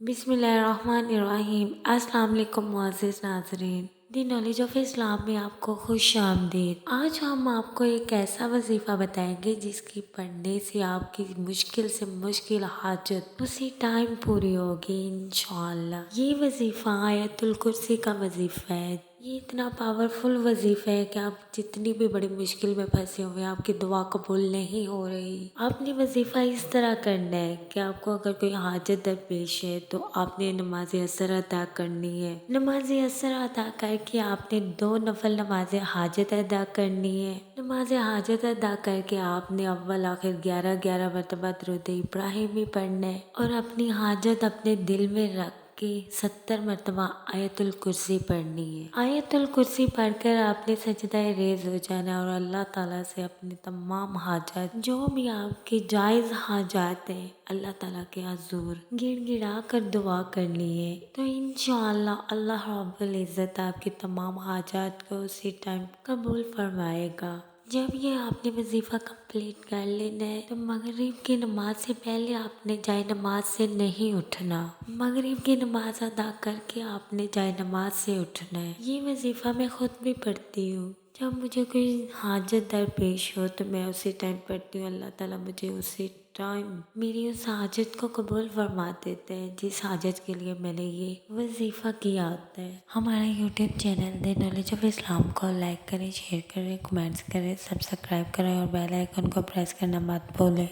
بسم اللہ الرحمن الرحیم۔ السلام علیکم معزز ناظرین، دی نالج آف اسلام میں آپ کو خوش آمدید۔ آج ہم آپ کو ایک ایسا وظیفہ بتائیں گے جس کی پڑھنے سے آپ کی مشکل سے مشکل حاجت اسی ٹائم پوری ہوگی انشاءاللہ۔ یہ وظیفہ آیت الکرسی کا وظیفہ ہے۔ یہ اتنا پاورفل وظیفہ ہے کہ آپ جتنی بھی بڑی مشکل میں پھنسے ہوئے آپ کی دعا قبول نہیں ہو رہی، آپ نے وظیفہ اس طرح کرنا ہے کہ آپ کو اگر کوئی حاجت درپیش ہے تو آپ نے نماز عصر ادا کرنی ہے۔ نماز عصر ادا کر کے آپ نے 2 نفل نماز حاجت ادا کرنی ہے۔ نماز حاجت ادا کر کے آپ نے اول آخر 11 مرتبہ درود ابراہیمی پڑھنا ہے اور اپنی حاجت اپنے دل میں رکھ کہ 70 مرتبہ آیت الکرسی پڑھنی ہے۔ آیت الکرسی پڑھ کر آپ نے سجدہ ریز ہو جانا اور اللہ تعالیٰ سے اپنی تمام حاجات جو بھی آپ کی جائز حاجات ہیں اللہ تعالیٰ کے حضور گڑ گڑا کر دعا کرنی ہے، تو انشاءاللہ اللہ رب العزت آپ کی تمام حاجات کو اسی ٹائم قبول فرمائے گا۔ جب یہ آپ نے وظیفہ کمپلیٹ کر لینا ہے تو مغرب کی نماز سے پہلے آپ نے جائے نماز سے نہیں اٹھنا۔ مغرب کی نماز ادا کر کے آپ نے جائے نماز سے اٹھنا ہے۔ یہ وظیفہ میں خود بھی پڑھتی ہوں۔ جب مجھے کوئی حاجت درپیش ہو تو میں اسی ٹائم پڑھتی ہوں، اللہ تعالیٰ مجھے اسی ٹائم میری اس حاجت کو قبول فرما دیتے ہیں جس حاجت کے لیے میں نے یہ وظیفہ کیا ہوتا ہے۔ ہمارا YouTube channel the knowledge of Islam کو لائک کریں، شیئر کریں، کمنٹس کریں، سبسکرائب کریں اور بیل آئیکن کو پریس کرنا مت بھولیں۔